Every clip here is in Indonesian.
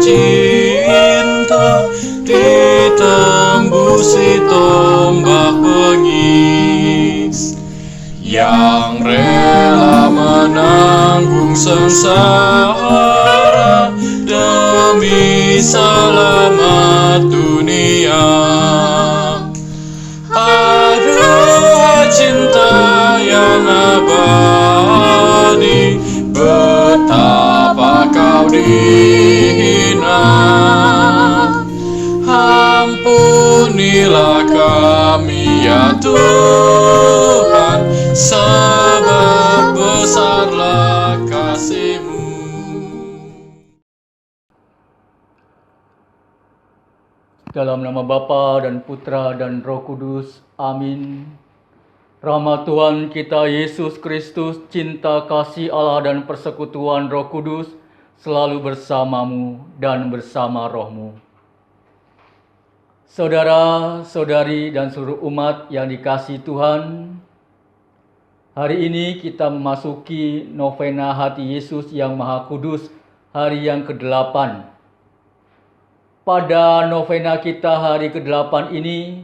cinta ditembusi tombak bengis, yang rela menanggung sengsara demi selamat dunia. Ada cinta yang abadi, betapa kau dihina. Ampunilah kami ya Tuhan, sebab besarlah kasih-Mu. Dalam nama Bapa dan Putra dan Roh Kudus. Amin. Rahmat Tuhan kita Yesus Kristus, cinta kasih Allah dan persekutuan Roh Kudus selalu bersamamu dan bersama rohmu. Saudara-saudari dan seluruh umat yang dikasihi Tuhan, hari ini kita memasuki novena hati Yesus yang Maha Kudus, hari yang ke-8. Pada novena kita hari ke-8 ini,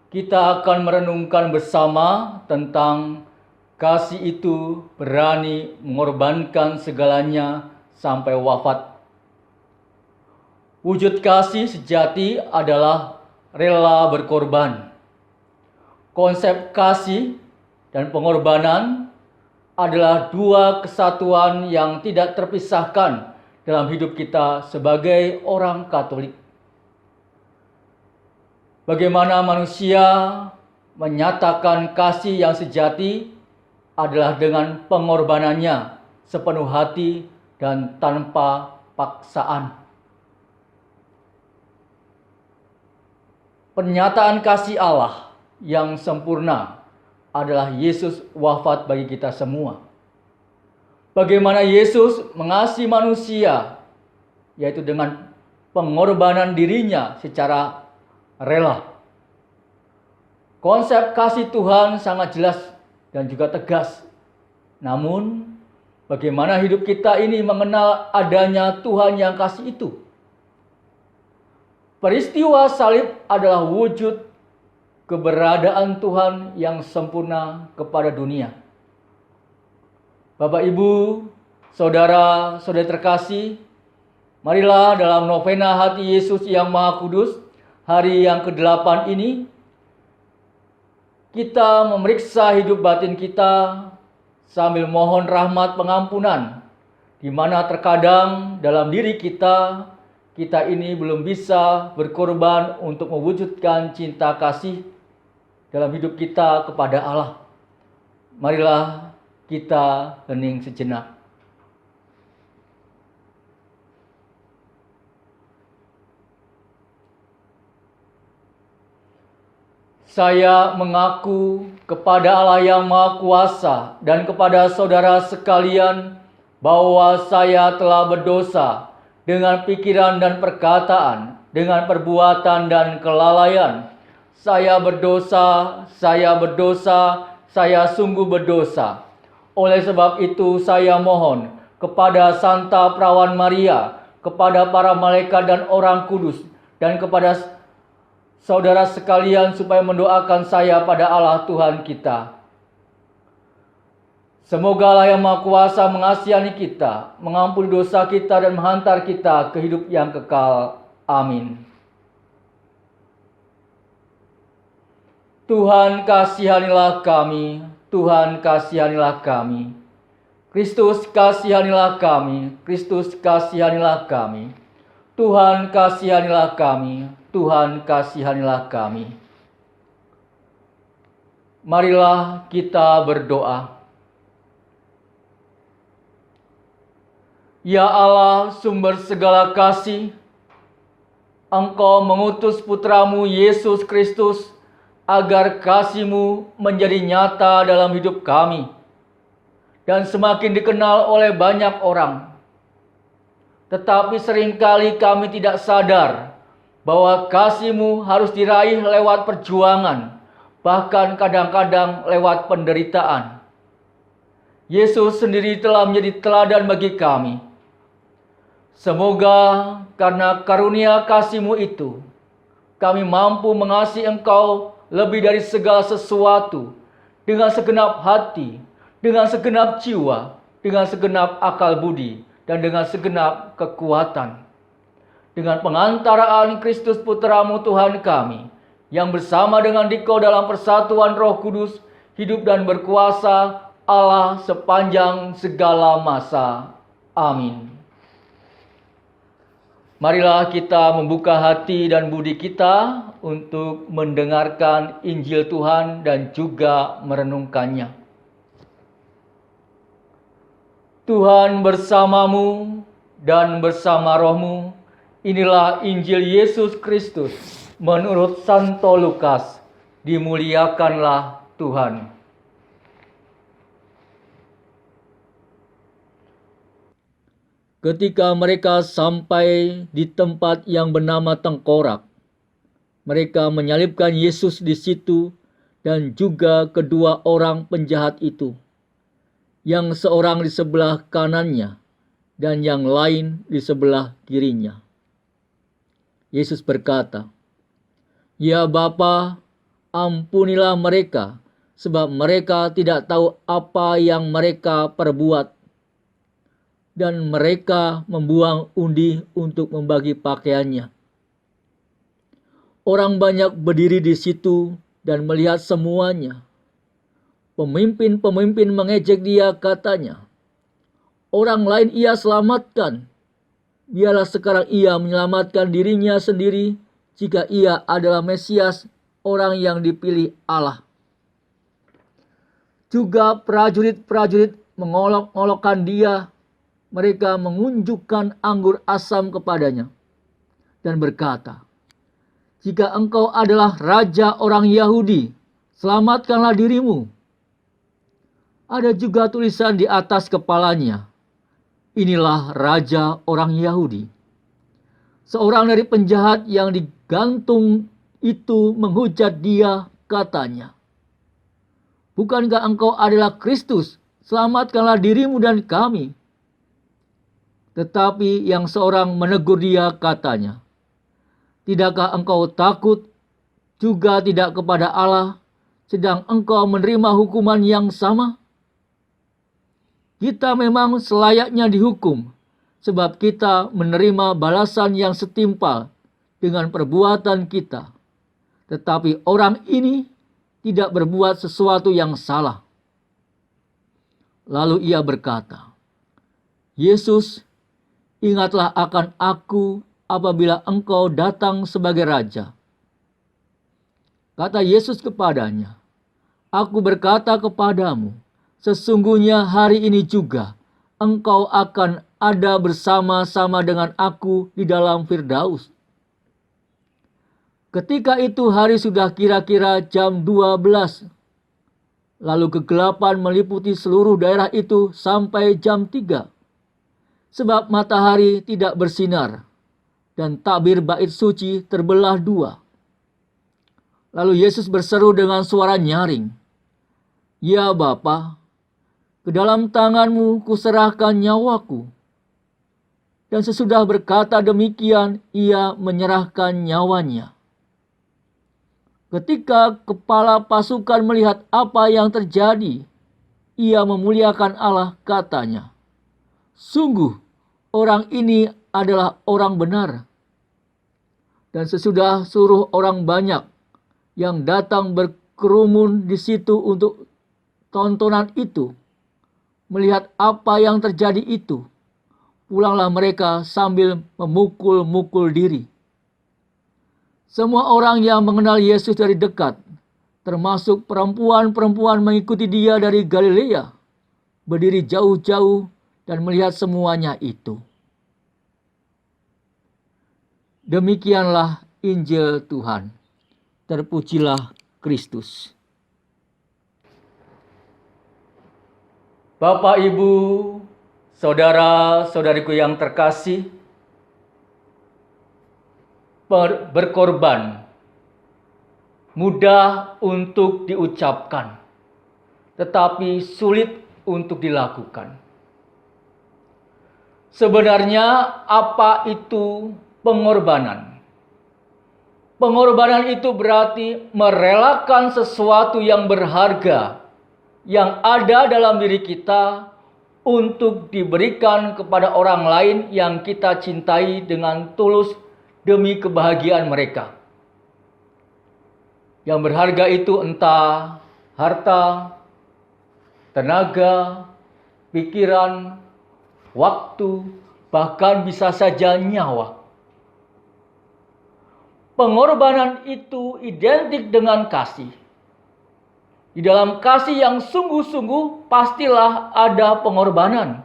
kita akan merenungkan bersama tentang kasih itu berani mengorbankan segalanya sampai wafat. Wujud kasih sejati adalah rela berkorban. Konsep kasih dan pengorbanan adalah dua kesatuan yang tidak terpisahkan dalam hidup kita sebagai orang Katolik. Bagaimana manusia menyatakan kasih yang sejati adalah dengan pengorbanannya sepenuh hati dan tanpa paksaan. Pernyataan kasih Allah yang sempurna adalah Yesus wafat bagi kita semua. Bagaimana Yesus mengasihi manusia, yaitu dengan pengorbanan dirinya secara rela. Konsep kasih Tuhan sangat jelas dan juga tegas. Namun, bagaimana hidup kita ini mengenal adanya Tuhan yang kasih itu? Peristiwa salib adalah wujud keberadaan Tuhan yang sempurna kepada dunia. Bapak, Ibu, saudara-saudari terkasih, marilah dalam novena hati Yesus yang Maha Kudus, hari yang ke-8 ini, kita memeriksa hidup batin kita sambil mohon rahmat pengampunan, di mana terkadang dalam diri kita ini belum bisa berkorban untuk mewujudkan cinta kasih dalam hidup kita kepada Allah. Marilah kita hening sejenak. Saya mengaku kepada Allah yang Maha Kuasa dan kepada saudara sekalian bahwa saya telah berdosa dengan pikiran dan perkataan, dengan perbuatan dan kelalaian. Saya berdosa, saya sungguh berdosa. Oleh sebab itu saya mohon kepada Santa Perawan Maria, kepada para malaikat dan orang kudus, dan kepada saudara sekalian supaya mendoakan saya pada Allah Tuhan kita. Semoga Allah yang Maha Kuasa mengasihani kita, mengampuni dosa kita dan menghantar kita ke hidup yang kekal. Amin. Tuhan kasihanilah kami, Tuhan kasihanilah kami. Kristus kasihanilah kami, Kristus kasihanilah kami. Tuhan kasihanilah kami, Tuhan kasihanilah kami. Marilah kita berdoa. Ya Allah, sumber segala kasih, Engkau mengutus putramu Yesus Kristus agar kasih-Mu menjadi nyata dalam hidup kami dan semakin dikenal oleh banyak orang. Tetapi seringkali kami tidak sadar bahwa kasih-Mu harus diraih lewat perjuangan, bahkan kadang-kadang lewat penderitaan. Yesus sendiri telah menjadi teladan bagi kami. Semoga karena karunia kasih-Mu itu, kami mampu mengasihi Engkau lebih dari segala sesuatu, dengan segenap hati, dengan segenap jiwa, dengan segenap akal budi, dan dengan segenap kekuatan. Dengan pengantaraan Kristus Putra-Mu Tuhan kami, yang bersama dengan Dikau dalam persatuan Roh Kudus, hidup dan berkuasa Allah sepanjang segala masa. Amin. Marilah kita membuka hati dan budi kita untuk mendengarkan Injil Tuhan dan juga merenungkannya. Tuhan bersamamu dan bersama rohmu. Inilah Injil Yesus Kristus menurut Santo Lukas. Dimuliakanlah Tuhan. Ketika mereka sampai di tempat yang bernama Tengkorak, mereka menyalibkan Yesus di situ dan juga kedua orang penjahat itu, yang seorang di sebelah kanannya dan yang lain di sebelah kirinya. Yesus berkata, "Ya Bapa, ampunilah mereka, sebab mereka tidak tahu apa yang mereka perbuat." Dan mereka membuang undi untuk membagi pakaiannya. Orang banyak berdiri di situ dan melihat semuanya. Pemimpin-pemimpin mengejek dia, katanya, "Orang lain ia selamatkan. Biarlah sekarang ia menyelamatkan dirinya sendiri jika ia adalah Mesias, orang yang dipilih Allah." Juga prajurit-prajurit mengolok-olokkan dia. Mereka mengunjukkan anggur asam kepadanya dan berkata, "Jika engkau adalah raja orang Yahudi, selamatkanlah dirimu." Ada juga tulisan di atas kepalanya, "Inilah raja orang Yahudi." Seorang dari penjahat yang digantung itu menghujat dia, katanya, "Bukankah engkau adalah Kristus? Selamatkanlah dirimu dan kami." Tetapi yang seorang menegur dia, katanya, "Tidakkah engkau takut juga tidak kepada Allah, sedang engkau menerima hukuman yang sama? Kita memang selayaknya dihukum, sebab kita menerima balasan yang setimpal dengan perbuatan kita. Tetapi orang ini tidak berbuat sesuatu yang salah." Lalu ia berkata, "Yesus, ingatlah akan aku apabila engkau datang sebagai raja." Kata Yesus kepadanya, "Aku berkata kepadamu, sesungguhnya hari ini juga engkau akan ada bersama-sama dengan aku di dalam Firdaus." Ketika itu hari sudah kira-kira jam 12. Lalu kegelapan meliputi seluruh daerah itu sampai jam 3. Sebab matahari tidak bersinar, dan tabir bait suci terbelah dua. Lalu Yesus berseru dengan suara nyaring, "Ya Bapa, ke dalam tangan-Mu kuserahkan nyawaku." Dan sesudah berkata demikian, ia menyerahkan nyawanya. Ketika kepala pasukan melihat apa yang terjadi, ia memuliakan Allah, katanya, "Sungguh, orang ini adalah orang benar." Dan sesudah suruh orang banyak yang datang berkerumun di situ untuk tontonan itu, melihat apa yang terjadi itu, pulanglah mereka sambil memukul-mukul diri. Semua orang yang mengenal Yesus dari dekat, termasuk perempuan-perempuan mengikuti dia dari Galilea, berdiri jauh-jauh dan melihat semuanya itu. Demikianlah Injil Tuhan. Terpujilah Kristus. Bapak, Ibu, saudara-saudariku yang terkasih, berkorban mudah untuk diucapkan, tetapi sulit untuk dilakukan. Sebenarnya apa itu pengorbanan? Pengorbanan itu berarti merelakan sesuatu yang berharga yang ada dalam diri kita untuk diberikan kepada orang lain yang kita cintai dengan tulus demi kebahagiaan mereka. Yang berharga itu entah harta, tenaga, pikiran, waktu, bahkan bisa saja nyawa. Pengorbanan itu identik dengan kasih. Di dalam kasih yang sungguh-sungguh pastilah ada pengorbanan.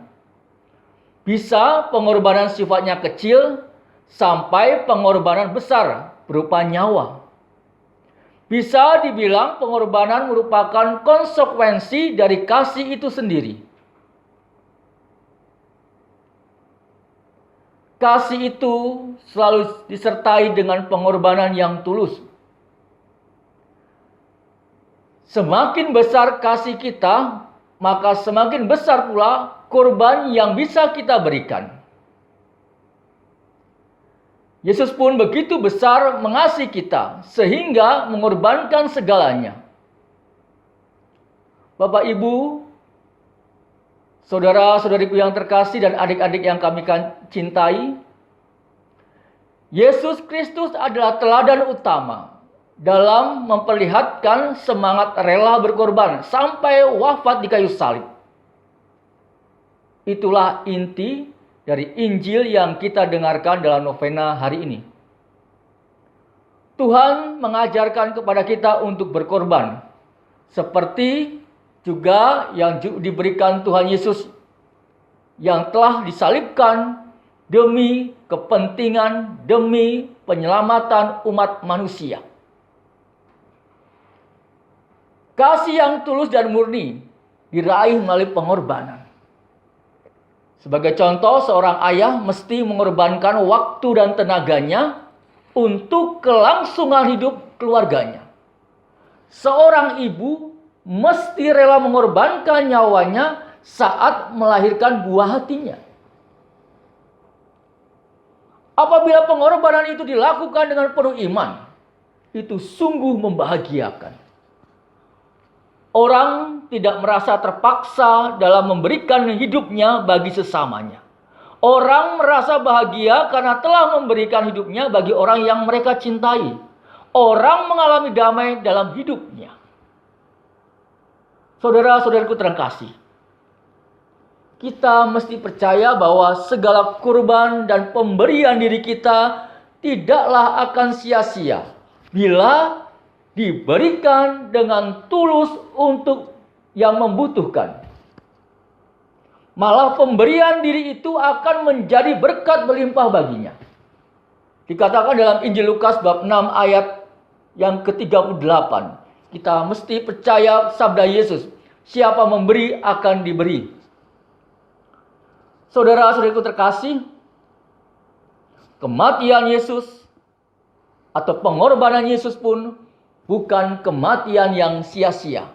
Bisa pengorbanan sifatnya kecil sampai pengorbanan besar berupa nyawa. Bisa dibilang pengorbanan merupakan konsekuensi dari kasih itu sendiri. Kasih itu selalu disertai dengan pengorbanan yang tulus. Semakin besar kasih kita, maka semakin besar pula korban yang bisa kita berikan. Yesus pun begitu besar mengasihi kita, sehingga mengorbankan segalanya. Bapak, Ibu, saudara-saudariku yang terkasih dan adik-adik yang kami cintai, Yesus Kristus adalah teladan utama dalam memperlihatkan semangat rela berkorban sampai wafat di kayu salib. Itulah inti dari Injil yang kita dengarkan dalam novena hari ini. Tuhan mengajarkan kepada kita untuk berkorban, seperti juga yang diberikan Tuhan Yesus yang telah disalibkan demi kepentingan, demi penyelamatan umat manusia. Kasih yang tulus dan murni diraih melalui pengorbanan. Sebagai contoh, seorang ayah mesti mengorbankan waktu dan tenaganya untuk kelangsungan hidup keluarganya. Seorang ibu mesti rela mengorbankan nyawanya saat melahirkan buah hatinya. Apabila pengorbanan itu dilakukan dengan penuh iman, itu sungguh membahagiakan. Orang tidak merasa terpaksa dalam memberikan hidupnya bagi sesamanya. Orang merasa bahagia karena telah memberikan hidupnya bagi orang yang mereka cintai. Orang mengalami damai dalam hidupnya. Saudara-saudaraku terkasih, kita mesti percaya bahwa segala kurban dan pemberian diri kita tidaklah akan sia-sia bila diberikan dengan tulus untuk yang membutuhkan. Malah pemberian diri itu akan menjadi berkat berlimpah baginya. Dikatakan dalam Injil Lukas bab 6 ayat yang ke-38. Kita mesti percaya sabda Yesus, siapa memberi akan diberi. Saudara-saudariku terkasih, kematian Yesus atau pengorbanan Yesus pun bukan kematian yang sia-sia,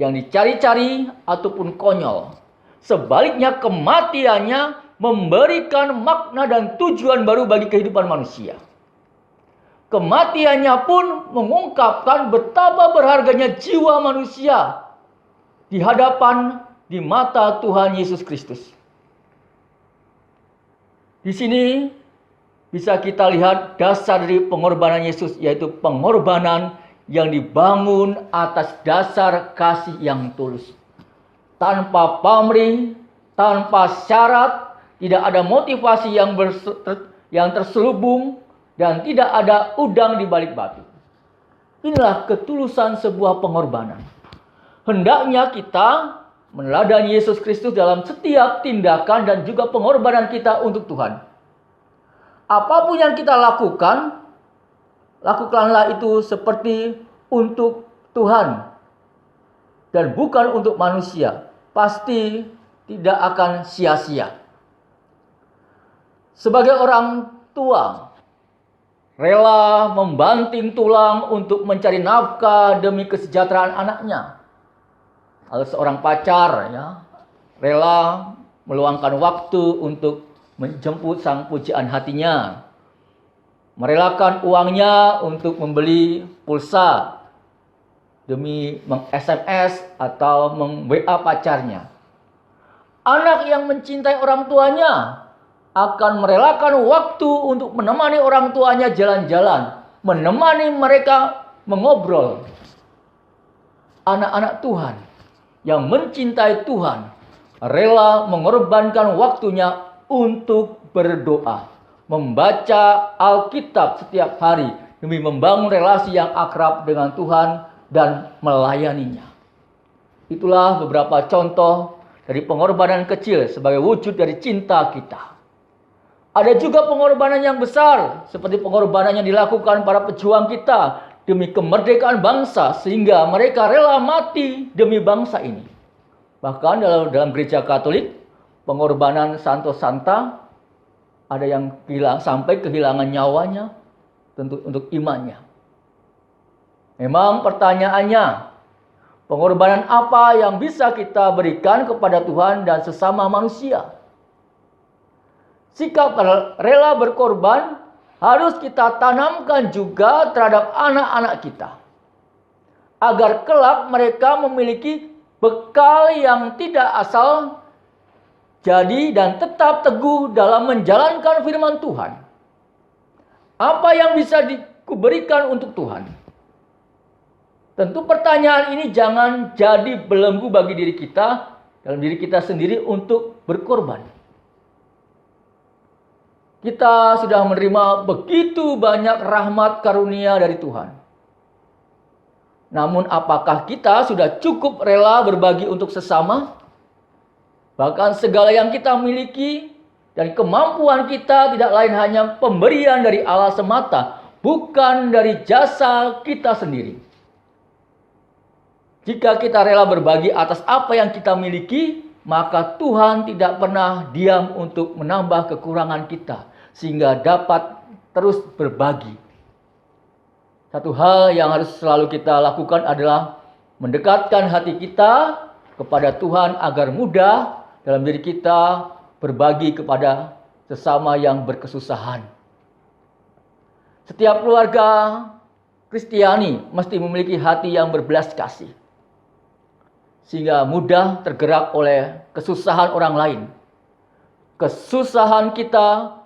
yang dicari-cari ataupun konyol. Sebaliknya kematiannya memberikan makna dan tujuan baru bagi kehidupan manusia. Kematiannya pun mengungkapkan betapa berharganya jiwa manusia di hadapan, di mata Tuhan Yesus Kristus. Di sini bisa kita lihat dasar dari pengorbanan Yesus, yaitu pengorbanan yang dibangun atas dasar kasih yang tulus. Tanpa pamrih, tanpa syarat, tidak ada motivasi yang terselubung, dan tidak ada udang di balik batu. Inilah ketulusan sebuah pengorbanan. Hendaknya kita meneladani Yesus Kristus dalam setiap tindakan dan juga pengorbanan kita untuk Tuhan. Apapun yang kita lakukan, lakukanlah itu seperti untuk Tuhan dan bukan untuk manusia. Pasti tidak akan sia-sia. Sebagai orang tua, rela membanting tulang untuk mencari nafkah demi kesejahteraan anaknya. Kalau seorang pacar rela meluangkan waktu untuk menjemput sang pujaan hatinya, merelakan uangnya untuk membeli pulsa demi meng-SMS atau meng-WA pacarnya. Anak yang mencintai orang tuanya akan merelakan waktu untuk menemani orang tuanya jalan-jalan, menemani mereka mengobrol. Anak-anak Tuhan yang mencintai Tuhan rela mengorbankan waktunya untuk berdoa, membaca Alkitab setiap hari demi membangun relasi yang akrab dengan Tuhan dan melayaninya. Itulah beberapa contoh dari pengorbanan kecil sebagai wujud dari cinta kita. Ada juga pengorbanan yang besar, seperti pengorbanan yang dilakukan para pejuang kita demi kemerdekaan bangsa, sehingga mereka rela mati demi bangsa ini. Bahkan dalam gereja Katolik, pengorbanan Santo Santa, ada yang sampai kehilangan nyawanya tentu untuk imannya. Memang pertanyaannya, pengorbanan apa yang bisa kita berikan kepada Tuhan dan sesama manusia? Sikap rela berkorban harus kita tanamkan juga terhadap anak-anak kita, agar kelak mereka memiliki bekal yang tidak asal jadi dan tetap teguh dalam menjalankan firman Tuhan. Apa yang bisa diberikan untuk Tuhan? Tentu pertanyaan ini jangan jadi belenggu bagi diri kita, dalam diri kita sendiri untuk berkorban. Kita sudah menerima begitu banyak rahmat karunia dari Tuhan. Namun apakah kita sudah cukup rela berbagi untuk sesama? Bahkan segala yang kita miliki dan kemampuan kita tidak lain hanya pemberian dari Allah semata, bukan dari jasa kita sendiri. Jika kita rela berbagi atas apa yang kita miliki, maka Tuhan tidak pernah diam untuk menambah kekurangan kita, sehingga dapat terus berbagi. Satu hal yang harus selalu kita lakukan adalah mendekatkan hati kita kepada Tuhan agar mudah dalam diri kita berbagi kepada sesama yang berkesusahan. Setiap keluarga Kristiani mesti memiliki hati yang berbelas kasih, sehingga mudah tergerak oleh kesusahan orang lain. Kesusahan kita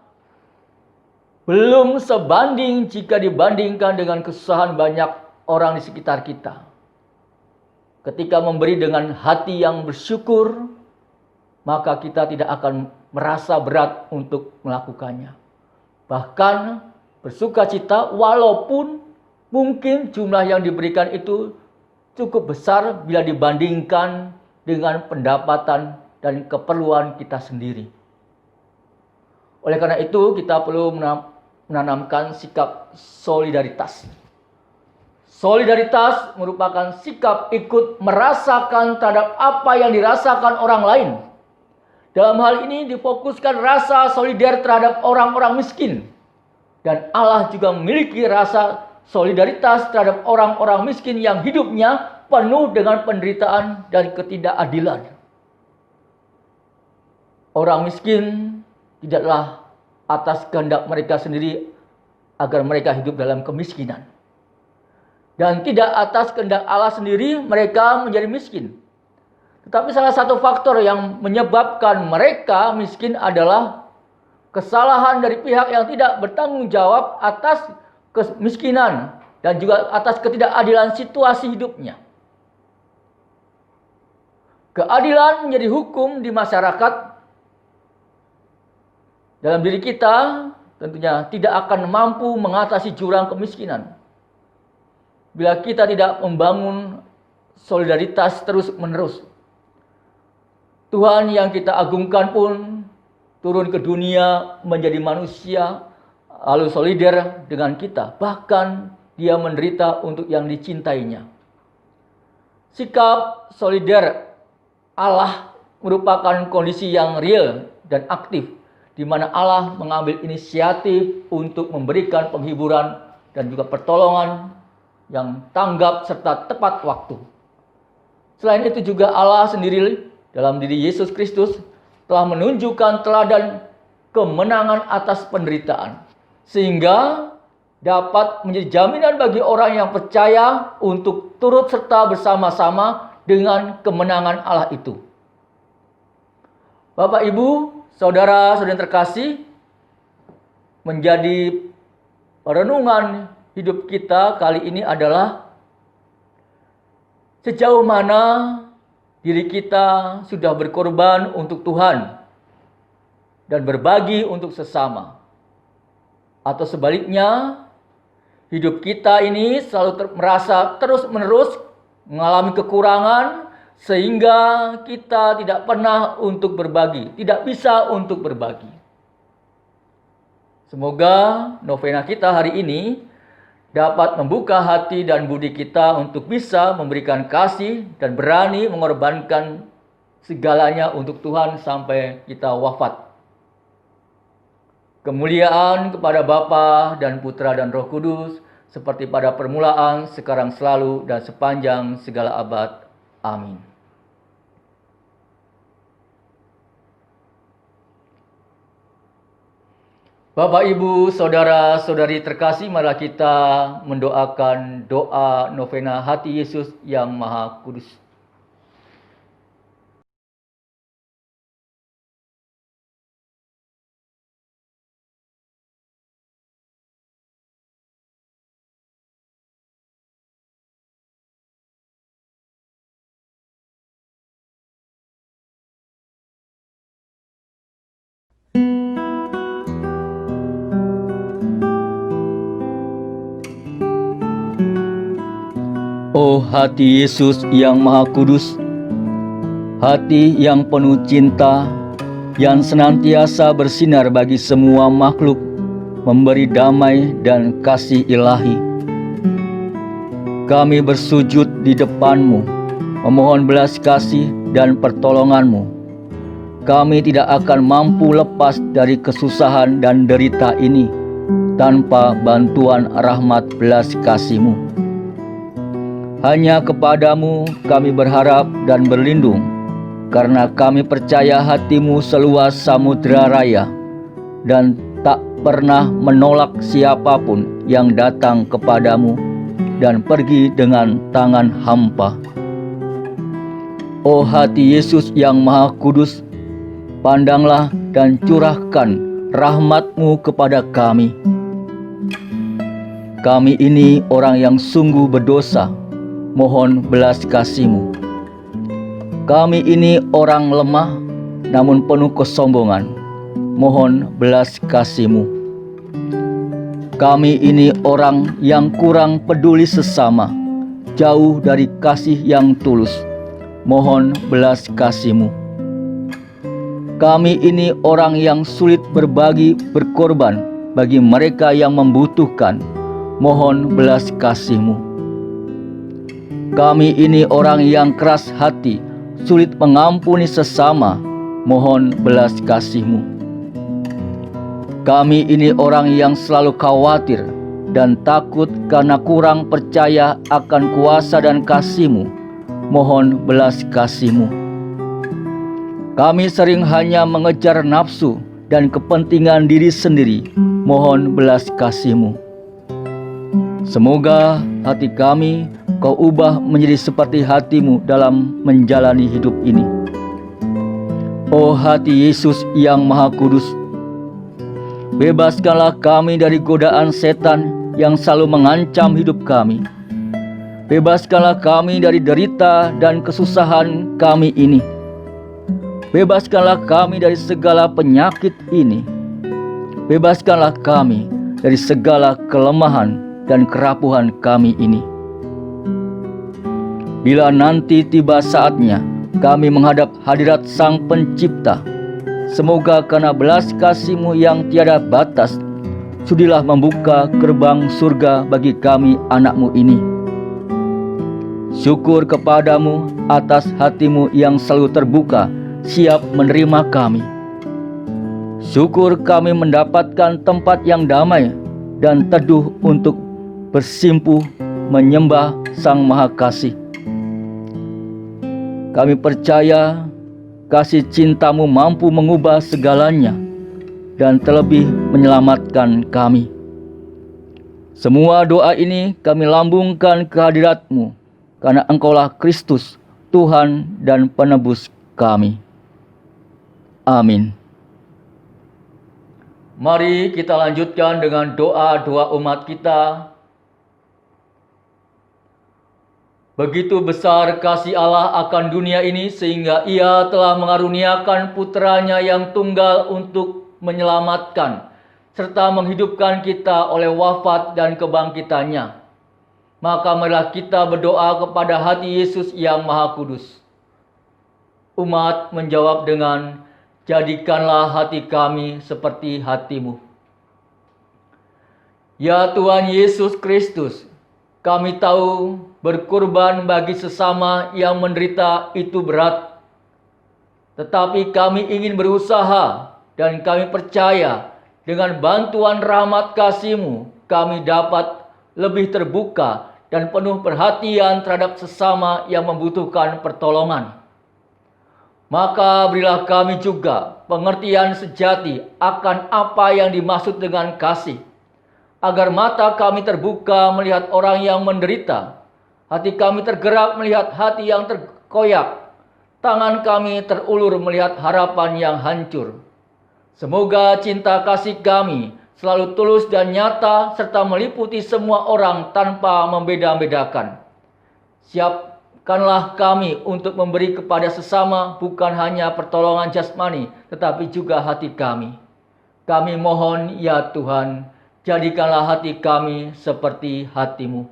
belum sebanding jika dibandingkan dengan kesusahan banyak orang di sekitar kita. Ketika memberi dengan hati yang bersyukur, maka kita tidak akan merasa berat untuk melakukannya. Bahkan bersukacita walaupun mungkin jumlah yang diberikan itu cukup besar bila dibandingkan dengan pendapatan dan keperluan kita sendiri. Oleh karena itu, kita perlu menanamkan sikap solidaritas. Solidaritas merupakan sikap ikut merasakan terhadap apa yang dirasakan orang lain. Dalam hal ini difokuskan rasa solidar terhadap orang-orang miskin. Dan Allah juga memiliki rasa solidaritas terhadap orang-orang miskin yang hidupnya penuh dengan penderitaan dan ketidakadilan. Orang miskin tidaklah atas kehendak mereka sendiri agar mereka hidup dalam kemiskinan. Dan tidak atas kehendak Allah sendiri mereka menjadi miskin. Tetapi salah satu faktor yang menyebabkan mereka miskin adalah kesalahan dari pihak yang tidak bertanggung jawab atas kemiskinan dan juga atas ketidakadilan situasi hidupnya. Keadilan menjadi hukum di masyarakat. Dalam diri kita tentunya tidak akan mampu mengatasi jurang kemiskinan bila kita tidak membangun solidaritas terus-menerus. Tuhan yang kita agungkan pun turun ke dunia menjadi manusia, lalu solidar dengan kita. Bahkan dia menderita untuk yang dicintainya. Sikap solidar Allah merupakan kondisi yang real dan aktif, di mana Allah mengambil inisiatif untuk memberikan penghiburan dan juga pertolongan yang tanggap serta tepat waktu. Selain itu juga Allah sendiri dalam diri Yesus Kristus telah menunjukkan teladan kemenangan atas penderitaan, sehingga dapat menjadi jaminan bagi orang yang percaya untuk turut serta bersama-sama dengan kemenangan Allah itu. Bapak, Ibu, saudara-saudara yang terkasih, menjadi renungan hidup kita kali ini adalah sejauh mana diri kita sudah berkorban untuk Tuhan dan berbagi untuk sesama. Atau sebaliknya, hidup kita ini selalu merasa terus-menerus mengalami kekurangan sehingga kita tidak pernah untuk berbagi, tidak bisa untuk berbagi. Semoga novena kita hari ini dapat membuka hati dan budi kita untuk bisa memberikan kasih dan berani mengorbankan segalanya untuk Tuhan sampai kita wafat. Kemuliaan kepada Bapa dan Putra dan Roh Kudus, seperti pada permulaan, sekarang selalu, dan sepanjang segala abad. Amin. Bapak, Ibu, saudara-saudari terkasih, marilah kita mendoakan doa novena hati Yesus yang Maha Kudus. Oh hati Yesus yang Maha Kudus, hati yang penuh cinta, yang senantiasa bersinar bagi semua makhluk, memberi damai dan kasih ilahi. Kami bersujud di depan-Mu, memohon belas kasih dan pertolongan-Mu. Kami tidak akan mampu lepas dari kesusahan dan derita ini tanpa bantuan rahmat belas kasih-Mu. Hanya kepadamu kami berharap dan berlindung, karena kami percaya hati-Mu seluas samudera raya, dan tak pernah menolak siapapun yang datang kepadamu dan pergi dengan tangan hampa. Oh hati Yesus yang Maha Kudus, pandanglah dan curahkan rahmat-Mu kepada kami. Kami ini orang yang sungguh berdosa, mohon belas kasih-Mu. Kami ini orang lemah, namun penuh kesombongan, mohon belas kasih-Mu. Kami ini orang yang kurang peduli sesama, jauh dari kasih yang tulus, mohon belas kasih-Mu. Kami ini orang yang sulit berbagi, berkorban bagi mereka yang membutuhkan, mohon belas kasih-Mu. Kami ini orang yang keras hati, sulit mengampuni sesama, mohon belas kasih-Mu. Kami ini orang yang selalu khawatir dan takut karena kurang percaya akan kuasa dan kasih-Mu, mohon belas kasih-Mu. Kami sering hanya mengejar nafsu dan kepentingan diri sendiri, mohon belas kasih-Mu. Semoga hati kami Kau ubah menjadi seperti hati-Mu dalam menjalani hidup ini. Oh hati Yesus yang Maha Kudus, bebaskanlah kami dari godaan setan yang selalu mengancam hidup kami. Bebaskanlah kami dari derita dan kesusahan kami ini. Bebaskanlah kami dari segala penyakit ini. Bebaskanlah kami dari segala kelemahan dan kerapuhan kami ini. Bila nanti tiba saatnya kami menghadap hadirat Sang Pencipta, semoga karena belas kasih-Mu yang tiada batas, sudilah membuka gerbang surga bagi kami anak-Mu ini. Syukur kepadamu atas hati-Mu yang selalu terbuka, siap menerima kami. Syukur kami mendapatkan tempat yang damai dan teduh untuk bersimpuh menyembah Sang Maha Kasih. Kami percaya kasih cintamu mampu mengubah segalanya dan terlebih menyelamatkan kami. Semua doa ini kami lambungkan ke hadirat-Mu, karena Engkaulah Kristus, Tuhan dan Penebus kami. Amin. Mari kita lanjutkan dengan doa-doa umat kita. Begitu besar kasih Allah akan dunia ini sehingga Ia telah mengaruniakan putranya yang tunggal untuk menyelamatkan serta menghidupkan kita oleh wafat dan kebangkitannya. Maka marilah kita berdoa kepada hati Yesus yang Maha Kudus. Umat menjawab dengan, jadikanlah hati kami seperti hati-Mu. Ya Tuhan Yesus Kristus, kami tahu berkorban bagi sesama yang menderita itu berat. Tetapi kami ingin berusaha dan kami percaya dengan bantuan rahmat kasih-Mu, kami dapat lebih terbuka dan penuh perhatian terhadap sesama yang membutuhkan pertolongan. Maka berilah kami juga pengertian sejati akan apa yang dimaksud dengan kasih, agar mata kami terbuka melihat orang yang menderita, hati kami tergerak melihat hati yang terkoyak, tangan kami terulur melihat harapan yang hancur. Semoga cinta kasih kami selalu tulus dan nyata serta meliputi semua orang tanpa membeda-bedakan. Siapkanlah kami untuk memberi kepada sesama bukan hanya pertolongan jasmani tetapi juga hati kami. Kami mohon ya Tuhan, jadikanlah hati kami seperti hati-Mu.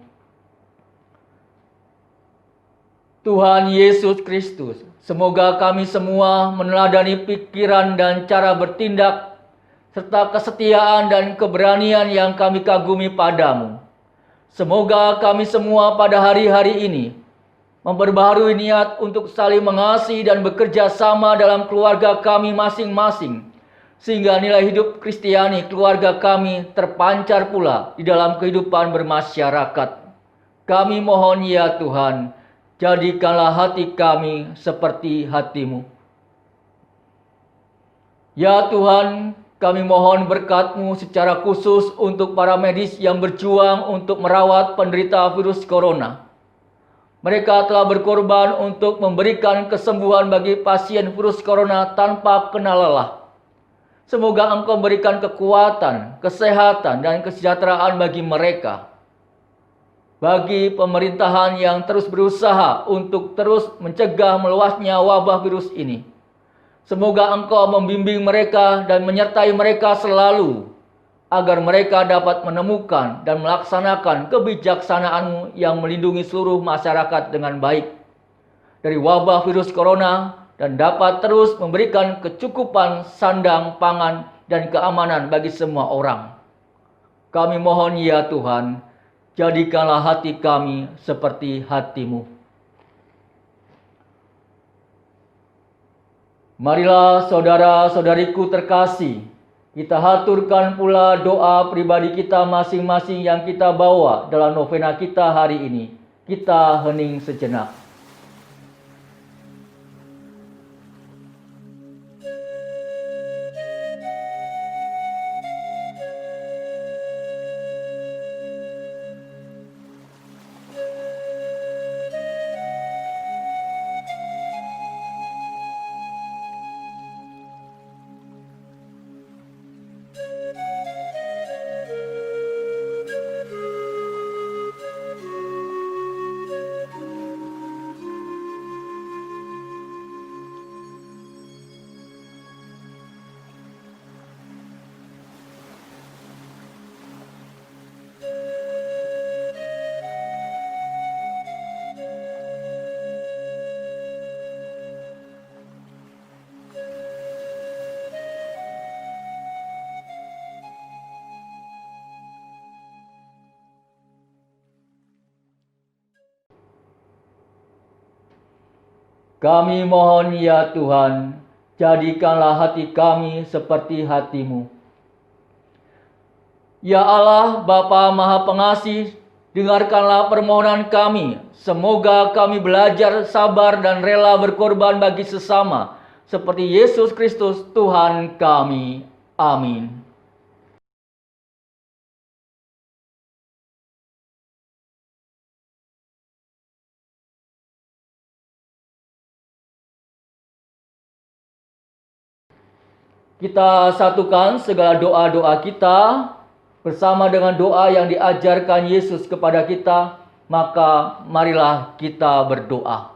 Tuhan Yesus Kristus, semoga kami semua meneladani pikiran dan cara bertindak serta kesetiaan dan keberanian yang kami kagumi padamu. Semoga kami semua pada hari-hari ini memperbaharui niat untuk saling mengasihi dan bekerja sama dalam keluarga kami masing-masing, sehingga nilai hidup Kristiani keluarga kami terpancar pula di dalam kehidupan bermasyarakat. Kami mohon ya Tuhan, jadikanlah hati kami seperti hati-Mu. Ya Tuhan, kami mohon berkat-Mu secara khusus untuk para medis yang berjuang untuk merawat penderita virus corona. Mereka telah berkorban untuk memberikan kesembuhan bagi pasien virus corona tanpa kenal lelah. Semoga Engkau berikan kekuatan, kesehatan, dan kesejahteraan bagi mereka. Bagi pemerintahan yang terus berusaha untuk terus mencegah meluasnya wabah virus ini, semoga Engkau membimbing mereka dan menyertai mereka selalu, agar mereka dapat menemukan dan melaksanakan kebijaksanaan-Mu yang melindungi seluruh masyarakat dengan baik dari wabah virus corona dan dapat terus memberikan kecukupan sandang, pangan, dan keamanan bagi semua orang. Kami mohon ya Tuhan, jadikanlah hati kami seperti hati-Mu. Marilah saudara-saudariku terkasih, kita haturkan pula doa pribadi kita masing-masing yang kita bawa dalam novena kita hari ini. Kita hening sejenak. Kami mohon ya Tuhan, jadikanlah hati kami seperti hati-Mu. Ya Allah, Bapa Maha Pengasih, dengarkanlah permohonan kami. Semoga kami belajar sabar dan rela berkorban bagi sesama, seperti Yesus Kristus Tuhan kami. Amin. Kita satukan segala doa-doa kita bersama dengan doa yang diajarkan Yesus kepada kita, maka marilah kita berdoa.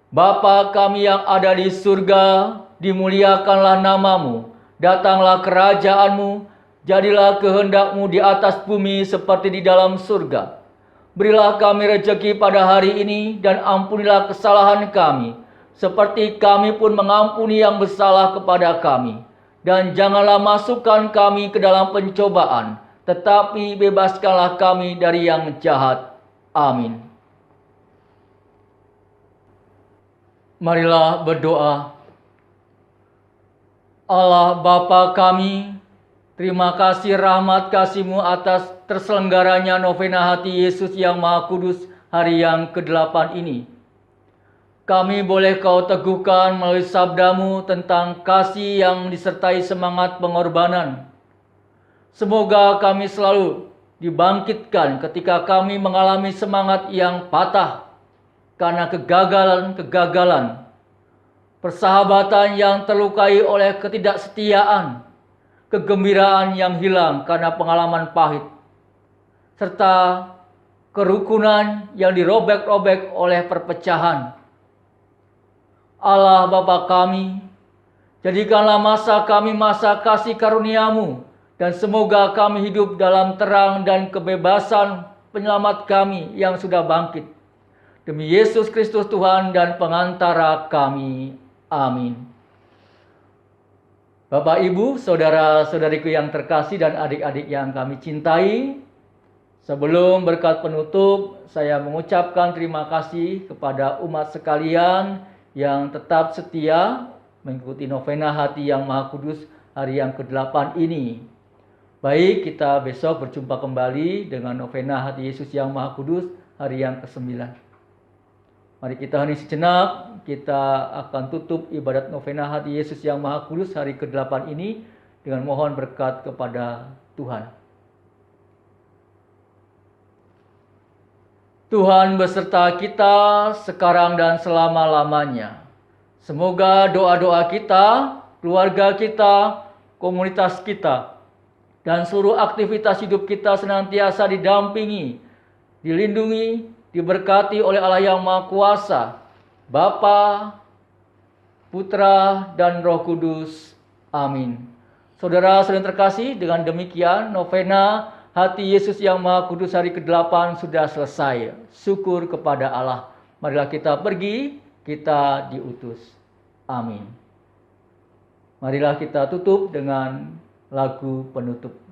Bapa kami yang ada di surga, dimuliakanlah namamu, datanglah kerajaanmu, jadilah kehendakmu di atas bumi seperti di dalam surga. Berilah kami rejeki pada hari ini dan ampunilah kesalahan kami, seperti kami pun mengampuni yang bersalah kepada kami. Dan janganlah masukkan kami ke dalam pencobaan, tetapi bebaskanlah kami dari yang jahat. Amin. Marilah berdoa. Allah Bapa kami, terima kasih rahmat kasih-Mu atas terselenggaranya novena hati Yesus yang Maha Kudus hari yang ke-8 ini. Kami boleh Kau teguhkan melalui sabda-Mu tentang kasih yang disertai semangat pengorbanan. Semoga kami selalu dibangkitkan ketika kami mengalami semangat yang patah karena kegagalan, persahabatan yang terlukai oleh ketidaksetiaan, kegembiraan yang hilang karena pengalaman pahit, serta kerukunan yang dirobek-robek oleh perpecahan. Allah Bapa kami, jadikanlah masa kami masa kasih karunia-Mu, dan semoga kami hidup dalam terang dan kebebasan penyelamat kami yang sudah bangkit. Demi Yesus Kristus Tuhan dan pengantara kami. Amin. Bapak, Ibu, saudara-saudariku yang terkasih dan adik-adik yang kami cintai, sebelum berkat penutup, saya mengucapkan terima kasih kepada umat sekalian yang tetap setia mengikuti novena hati yang Maha Kudus hari yang ke-8 ini. Baik, kita besok berjumpa kembali dengan novena hati Yesus yang Maha Kudus hari yang ke-9. Mari kita hening sejenak, kita akan tutup ibadat novena hati Yesus yang Maha Kudus hari ke-8 ini dengan mohon berkat kepada Tuhan. Tuhan beserta kita sekarang dan selama-lamanya. Semoga doa-doa kita, keluarga kita, komunitas kita, dan seluruh aktivitas hidup kita senantiasa didampingi, dilindungi, diberkati oleh Allah yang Maha Kuasa, Bapa, Putra, dan Roh Kudus. Amin. Saudara-saudara terkasih, dengan demikian novena hati Yesus yang Maha Kudus hari ke-8 sudah selesai. Syukur kepada Allah. Marilah kita pergi, kita diutus. Amin. Marilah kita tutup dengan lagu penutup.